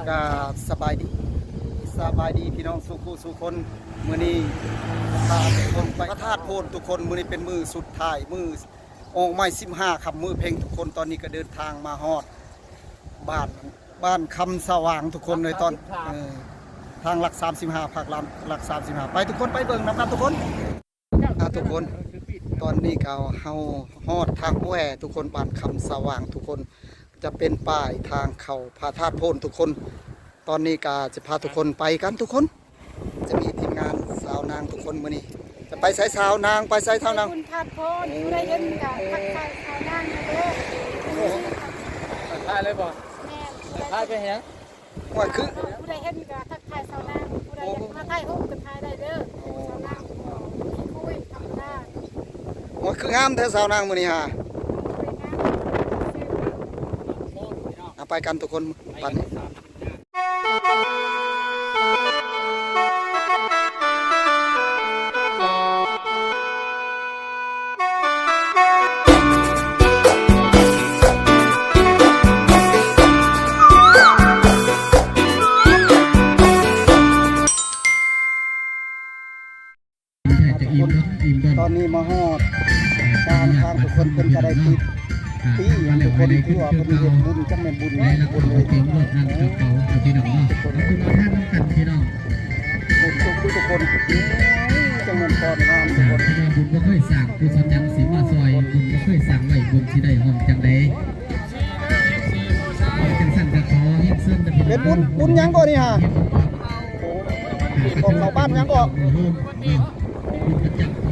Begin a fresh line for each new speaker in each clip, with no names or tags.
ก็สบายดีพี่น้องสุคนมื้อนี้พาทุกคนไปพระธาตุโพนทุกคนมื้อนี้เป็นมือสุดท้ายมือออกไม้15ค่ำมือเพลงทุกคนตอนนี้ก็เดินทางมาฮอดบ้านคำสว่างทุกคนเลยตอนทางหลัก35ภาคหลัก35ไปทุกคนไปเบิ่งนำกันทุกคนทุกคนตอนนี้ก็เฮาฮอดทางแหวทุกคนบ้านคำสว่างทุกคนจะเป็นป้ายทางเข้าพระธาตุโพนทุกคนตอนนี้ก็จะพาทุกคนไปกันทุกคนจะมีทีมงานสาวนางทุกคนมื้อนี้จะไปใส่สาวนางไปใส่เท่านาง
คุณธาตุโพนผู้ใดเห็นก็ทักทายสาวนางเด้อ
ทักทายเลยบ่ทักทายไปเห็น
ว่าคือ
ผู้ใดเห็นก็ทักทายสาวนางผู้ใดอยากมาถ่ายรูปก็ถ่ายได้เด้อสาวนางคุยธรรมดา
ว่าคืองามแท้สาวนางมื้อนี้ฮะไปกันทุกคนปันตอนนี้มาฮอดทางทุกคนเป็นกระไดติดปีทุกคนที่ว่าเป็นเห็นบุญจังแม่นบุญบุญเลย
เก่งรถนั่นกระเป๋าพี่น้องเนาะขอบคุณท่านกันพี่น้อง
บุญทุกคนจังแม่นพรงามทุกคน
พี่น้องบุญก็เคยสั่งกุศลจังสีมาซอยบุญก็เคยสั่งไว้บุญที่ได้ห้องจังใดจังสั่นกระขอเฮ็ดเส้น
เป็นบุญยังก่อนนี่ฮะของเราบ้านยังก่อน
บุญประจำปี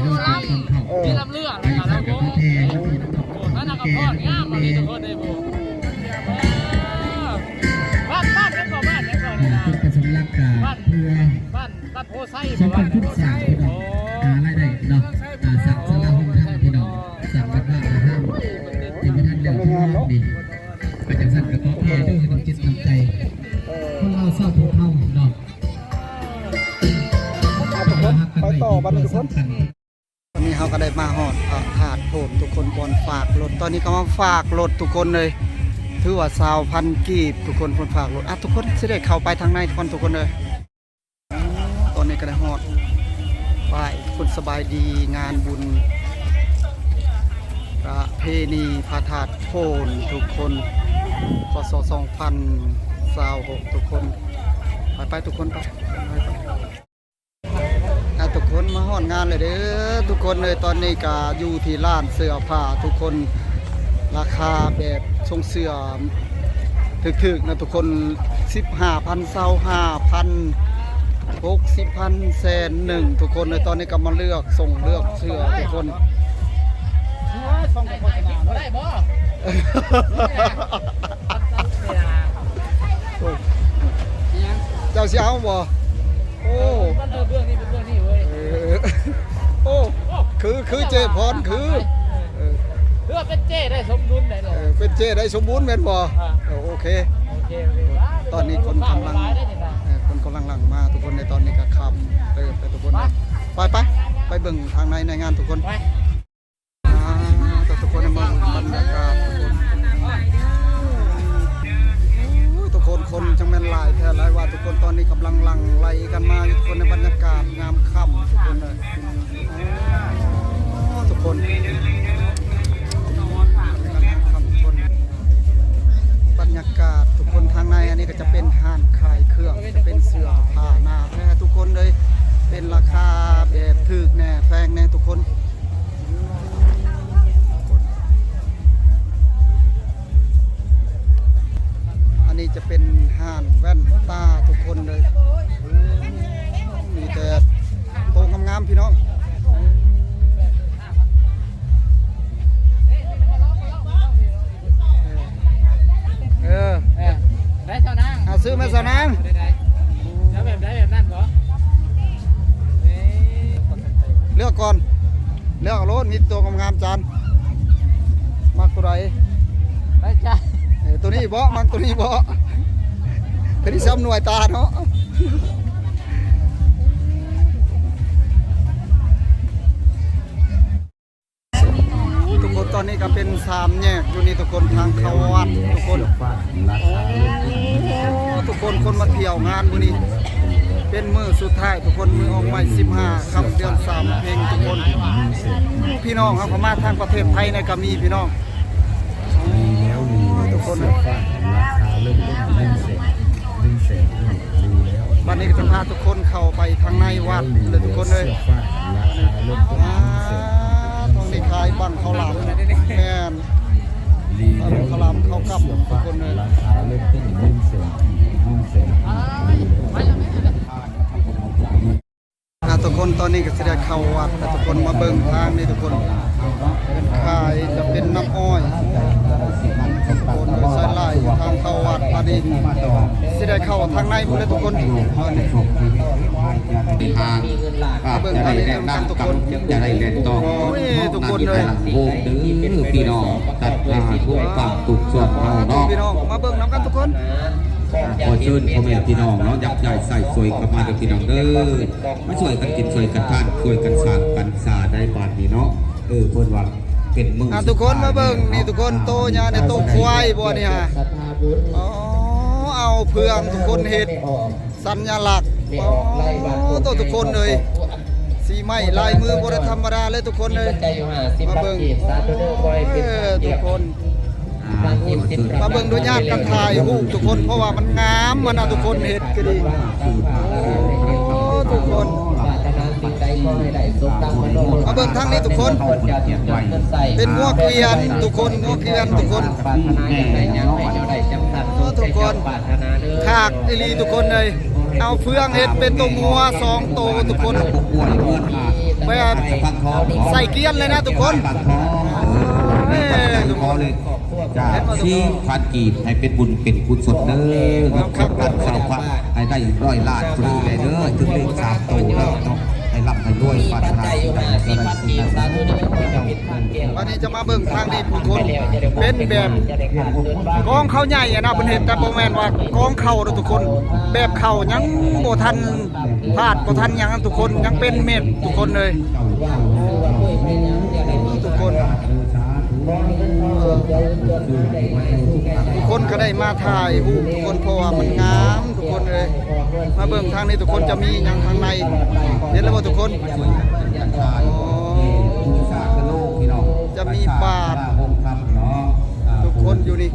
เรื่องการเผาที่ลำเลือดนะครับผมนั่นน่ะกับพ่องามมาดีทุกคนเลยผมบ้านแล้วก็บ้านแล้วก็เลยนะเป็นสำนักการเพื่อบ้านโพไซสมบัติพุทธศาสนาหารายได้เนาะสั่งสลาห้องท่านพี่น้องสั่งวัดว่าห้ามที่ไม่ทันเดือดร้อนดีไปจังสั่นกับพ่อแม่ด้วยให้ต้องจิตทำใจพวกเราเศร้าทุกข์เท่าเนาะ
ไปต่อบันทุกคนตอนนี้เขาก็ได้มาฮอดถาดโผล่ทุกคนบอนฝากรถตอนนี้ก็มาฝากรถทุกคนเลยถือว่า20,000 กีบทุกคนคนฝากรถทุกคนจะได้เข้าไปทางในทุกคนเลยตอนนี้ก็ได้ฮอดไปคนสบายดีงานบุญประเพณีพระธาตุโพนทุกคนพศ2026ทุกคนไปทุกคนไปทุกคนมาฮอดงานเลยเด้อทุกคนเลยตอนนี้ก็อยู่ที่ร้านเสื้อผ้าทุกคนราคาแบบทรงเสื้อถึกๆนะทุกคน 15,000 25,000 60,000 100,000ทุกคนเลยตอนนี้ก็มาเลือกเสื้อทุกคน
ได้บ่
เจ้าเสียวบ่โอ้
เบื้องนี้เป็นเบื้องนี้เว้ย
โอ้คือเจพรคือ
เพื่อเป็นเจได้สมบูรณ์ได้เลย
เป็นเจได้สมบูรณ์แม่นบ่โอเคตอนนี้คนกำลังหลังมาทุกคนในตอนนี้ก็ขับไปทุกคนไปเบิ่งทางในงานทุกคนทุกคนในบรรยากาศทุกคนจังแม่นหลายแท้หลายว่าทุกคนตอนนี้กำลังหลั่งไหลกันมาทุกคนในบรรยากาศงามค่ำทุกคนเลยทุกคนบรรยากาศทุกคนทางในอันนี้ก็จะเป็นห้างขายเครื่องจะเป็นเสื้อผ้าหน้าแพรทุกคนเลยเป็นราคาแบบถูกแน่แพงแน่ทุกคนนี่จะเป็นห่านแว่นตาทุกคนเลยมีแต่โตงามๆพี่น้อง
ได้เท่านั้น
ซื้อมาสนาง
แล้วแบบได้แบบนั้นเหรอ
เลือกก่อนเลือกรถมีตัวงามๆจานมักตัวไหน
ได้จ้า
ตัวนี้บ่มักตัวนี้บ่ตัวนี้ซ้ำหน่วยตาเนาะ ตอนนี้ก็เป็น3 แยกอยู่นี่ทุกคนทางเข้าวัดทุกคน
ราคาเริ่มต้น100,000
ทุกคนคนมาเที่ยวงานมื้อนี้เป็นมื้อสุดท้ายทุกคนมื้อออกใหม่15ค่ำเดือน3เพลงทุกคนพี่น้องเฮาก็มาทางประเทศไทยในก็มีพี่น้อง
มีแล้วมีทุกคนราคาเริ่มต้น100,000ดูแล้ว
วันนี้ก็จะพาทุกคนเข้าไปทางในวัดเลยทุกคนเลย
ราคาเริ่มต้น100,000
ต้องได้ขายบังข้าวหลามแม่น
ลีแล้ว
ข้าวหลามข้าวกล้ำทุกคนเลย
ราคาเริ่มต้น
ทุกคนตอนนี้ก็จะได้เข้าวัดแต่ทุกคนมาเบิ่งทางนี่ทุกคนขายจะเป็นน้ำอ้อยทุกคนใส่ไล่ทางเข้าวัดตอนนี้จะได้เข้าทางในหมดเลยทุกคนตอนนี้
ทางจะได้แนะนำกับจะได้เล่นต่อ
ทุกคนเลย
โบกดื้อพี่น้องตัดทุกฝั่งตุกส่วนเราเนาะ
พี่น้องมาเบิ่งน้ำกันทุกคน
ขอเชิญพ่อแม่พี่น้องเนาะยักษ์ใหญ่ใส่สวยกับมาเด็กพี่น้องเด้อมาช่วยกันกินช่วยกันทานช่วยกันสร้างกันสาได้บาดนี้เนาะเพิ่นว่าเป็นมือ
ทุกคนมาเบิ่งนี่ทุกคนโตญาในโตควายบ่นี่ฮะอ๋อเอาเพื่องทุกคนเฮ็ดสัญลักษณ์อ๋อโตทุกคนเลยสีไม้ลายมือบ่ได้ธรรมดาเลยทุกคนเลยมาเบิ่งทุกคนมาเบิ่งด้วยญาติกันถ่ายรูปทุกคนเพราะว่ามันงามมันน่ะทุกคนเฮ็ดก็ดีโอ้ทุกคนมาเบิ่งทางนี้ทุกคนเป็นงัวเกวียนทุกคนงัวเกวียนทุกคนทุกคนขากอีหลีทุกคนเลยเอาเฟืองเฮ็ดเป็นตัวงัว2ตัวทุกคนแบบใส่เกียนเลยนะทุกคนทุกคน
จากที่พันกีบให้เป็นบุญเป็นกุศลเด้อกับการสร้างพระให้ได้100 ล้านฟรีเลยเด้อถึงเลข3ตัวแล้วเนาะให้ร่ำให้รวยปรารถนาสิ่งใดก็ได้สิ่งนั้น
วันนี้จะมาเบิ่งทางนี้ทุกคนเป็นแบบกองเขาใหญ่อะนะเพิ่นเห็นแต่บ่แม่นว่ากองเขาทุกคนแบบเขายังบ่ทันพลาดบ่ทันหยังทุกคนยังเป็นเม็ดทุกคนเลยทุกคนทุกคนก็ได้มาถ่ายรูปทุกคนเพราะว่ามันงามทุกคนเลยมาเบิ่งทางนี้ทุกคนจะมีหยังข้างในเห็นแล้วบ่ทุกคนจะมีบาททุกคนอยู่นี่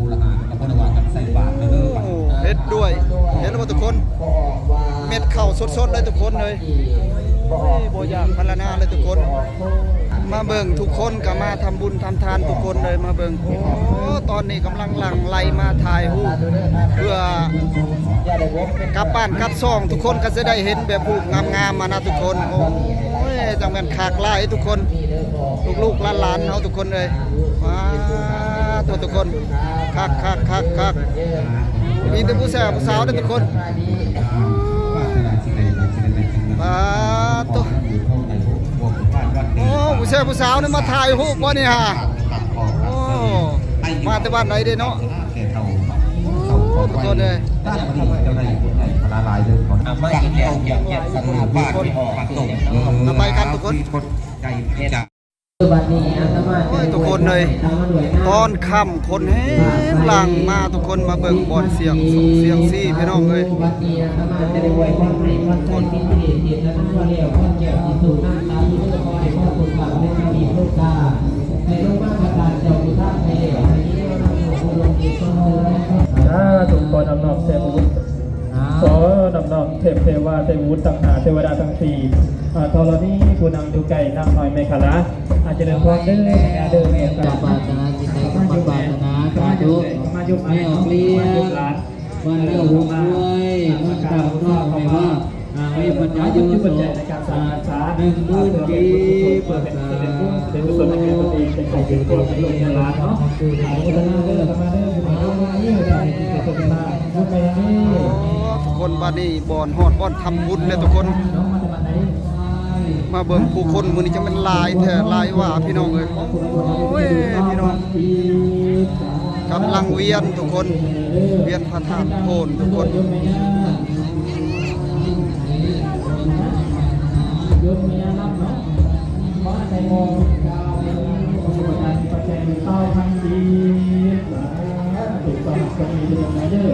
เฮ็ดด้วยเห็นแล้วบ่ทุกคนเม็ดข้าวสดๆเลยทุกคนเลยบ่อยากพรรณนาเลยทุกคนมาเบิ่งทุกคนก็มาทำบุญทำทานทุกคนเลยมาเบิ่งโอ้ตอนนี้กำลังหลั่งไหลมาถ่ายรูปเพื่อกลับบ้านกลับซ่องทุกคนก็จะได้เห็นแบบรูปงามๆมานะทุกคนโอ้ยจังแม่นขากหลายทุกคนลูกๆหลานๆเฮาทุกคนเลยมาตัวทุกคนคักมีแต่ผู้สาวเด้อทุกคนมาตัวโอ้ผู้สาวนี่มาถ่ายรูปบ่นี่ฮะโอ้มาแต่บ้านไหนเด้เนาะทุกคนเลยไปกันทุกคนทุกคนเลยตอนค่ำคนแห้งหลังมาทุกคนมาเบิ่งบอลเสียงซี่พี่น้องเลยคน
ทุกคนนำนอบเทพวุฒิขอนำนอบเทพเทวาเทพวุฒิต่างหาเทวดาทั้งสี่ตอนนี้ผู้นำดูไก่นำหน่อยไม่ขละอาจจะเดินพร้อมเดินเดินกับปาถนาจิตใจกับปาถนาสาธุมายุไม่ออกเลี้ยงวันเรื่องหุ่นด้วยมันตามนอกไม่ว่าไม่ปัญญาอยู่ปัจจัยในการสาหนึ่งด้วยกีเปิดเป็นกุศลในการปฏิเป็นใครเป็นตัวเป็นตัวเป็นล้านเนาะพัฒนาเรื่องธรรมะเรื่องมาเอาไว้ใจเป็นตัวเป็นล้านยุคไปนี่
ทุกคนบ้านนี้บ่อนฮอดบ่อนทำบุญเลยทุกคนมาเบิ่งผู้คนมื้อนี้จะเป็นลายแท้ลายว่าพี่น้องเอ้ยโอ้ยพี่น้องกำลังเวียนทุกคนเวียนพระธาตุโพนทุกคน
ยมมีอารัมเนาะเพราะใจมองดาวสุภาพปัจจัยเต้าพันดี ตุสหัสมีเรื่องนั้นเด้อ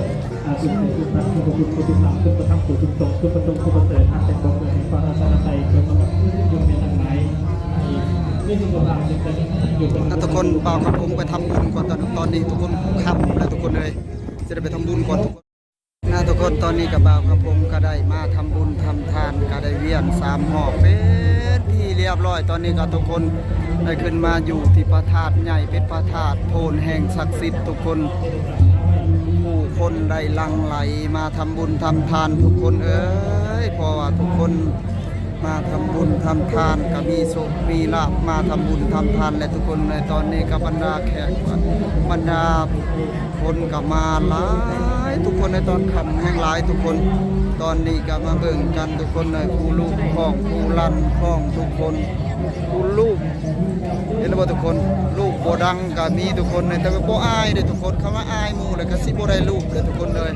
สุขสุขพันธุ์สุขสุขสุขสัมสุขธรรมสุขสุขตกสุขประตูสุขเสริฐอาเป็นบทเลยพระราชาไตรเกิดมาอยู่ในทางไหนนี่สุขภาพจะอยู่เป็น
ทุกคนเปล่าครับผมไปทำบุญก่อนตอนนี้ทุกคนขับแล้วทุกคนเลยจะได้ไปทำบุญก่อนทุกคนทุกคนตอนนี้กับบ่าวครับผมก็ได้มาทำบุญทำทานก็ได้เวียน3 หอบเป็นที่เรียบร้อยตอนนี้ก็ทุกคนได้ขึ้นมาอยู่ที่พระธาตุใหญ่เป็นพระธาตุโพนแห่งศักดิ์สิทธิ์ทุกคนผู้คนได้หลั่งไหลมาทำบุญทำทานทุกคนเอ้ยเพราะว่าทุกคนมาทำบุญทำทานก็มีโชคมีลาภมาทำบุญทำทานและทุกคนในตอนนี้กับบรรดาแขกบรรดาคนก็มาหลายทุกคนในตอนค่ำแห่งหลายทุกคนตอนนี้ก็มาเบิ่งกันทุกคนในผู้ลูกของผู้ลั่นของทุกคนผู้ลูกเห็นแล้วบ่ทุกคนลูกบ่ดังก็มีทุกคนในแต่ว่าบ่อายเด้อทุกคนคำว่าอายหมู่แล้วก็สิบ่ได้ลูกเด้อทุกคนเลย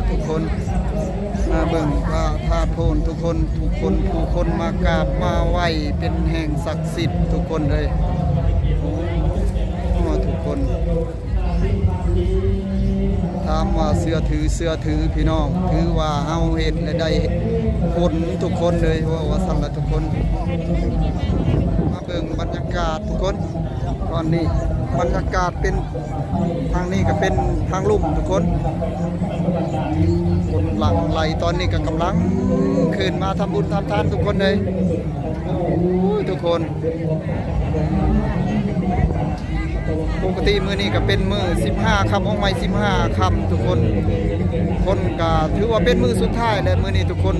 ทุกคนมาเบิ่งพระธาตุโพนทุกคนผู้คนมากราบมาไหว้เป็นแห่งศักดิ์สิทธิ์ทุกคนเลยทุกคนถามว่าเสื้อถือพี่น้องถือว่าเฮาเฮ็ดและได้ผลทุกคนเลยว่าสั่นละทุกคนมาเบิ่งบรรยากาศทุกคนตอนนี้บรรยากาศเป็นทางนี้ก็เป็นทางลุ่มทุกคนคนหลั่งไหลตอนนี้ก็กำลังขึ้นมาทำบุญทำทานทุกคนเลยโอ้ยทุกคนปกติมื้อนี้ก็เป็นมื้อ15 ค่ำของใหม่15 ค่ำทุกคนคนก็ถือว่าเป็นมื้อสุดท้ายแล้วมื้อนี้ทุกคน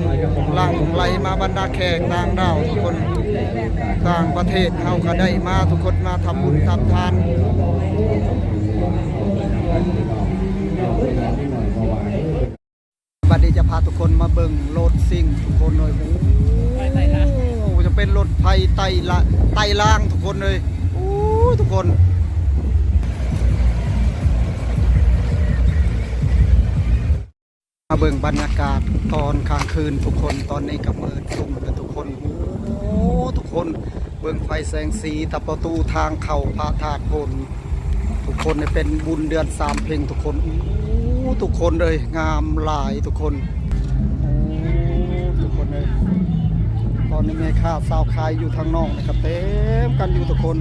หลั่งไหลมาบรรดาแขกต่างดาวทุกคนต่างประเทศเฮาก็ได้มาทุกคนมาทำบุญทำทานบัดนี้จะพาทุกคนมาเบิ่งรถซิ่งทุกคนเลยโอ้จะเป็นรถไฟไต่ล่างทุกคนเลยโอ้ทุกคนมาเบิ่งบรรยากาศตอนกลางคืนทุกคนตอนนี้กับมืดครึ้มเลยทุกคนโอ้ทุกคนเบิ่งไฟแสงสีตะประตูทางเข้าพระธาตุโพนทุกคนเป็นบุญเดือน3เพ็งทุกคนทุกคนเลยงามหลายทุกคนทุกคนเลยตอนนี้แม่ค้าสาวขายอยู่ทางนอกนะครับเต็มกันอยู่ทุกคน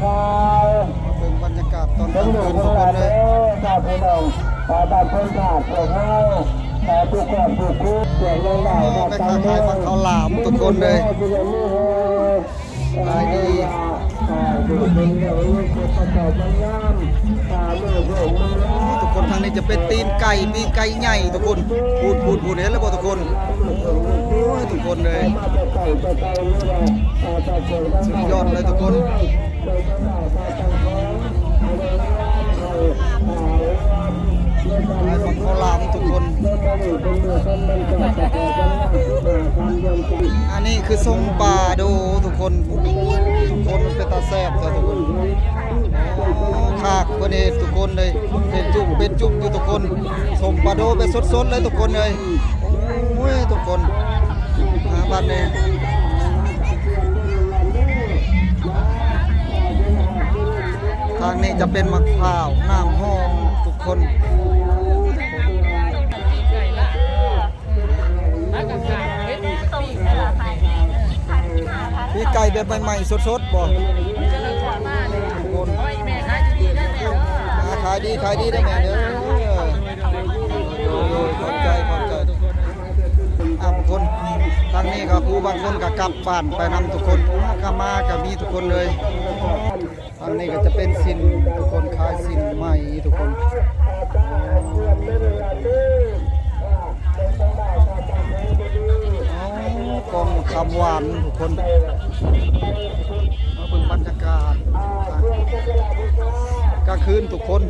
มาเบิ่งบรรยากาศตอนกลางคืนทุกคนเลยแม่ค้าขายผักข้าวหลามทุกคนเลยขายดีทุกคนทางนี้จะเป็นตีนไก่มีไก่ใหญ่ทุกคนพูดเห็นแล้วบ่ทุกคนทุกคนเลยสุดยอดเลยทุกคนขายผักข้าวหลามทุกคนอันนี้คือส้มปลาดูทุกคนมันเป็นตาแซ่บเลยทุกคนคากวันนี้ทุกคนเลยเป็นจุ่มอยู่ทุกคนส้มปลาโดเป็นสดๆเลยทุกคนเลยโอ้ยทุกคนบ้านนี้ทางนี้จะเป็นมะพร้าวน้ำหอมทุกคนมีไก่แบบใหม่ๆสดๆบ่ทุกคนขายดีได้แม่เด้อขอบใจทุกคนทางนี้ก็ผู้บางคนก็กลับบ้านไปนำทุกคนก็มาก็มีทุกคนเลยทางนี้ก็จะเป็นสินทุกคนขายสินใหม่ทุกคนกองคำหวานทุกคนมาเบิ่งบรรยากาศกลางคืนทุกคน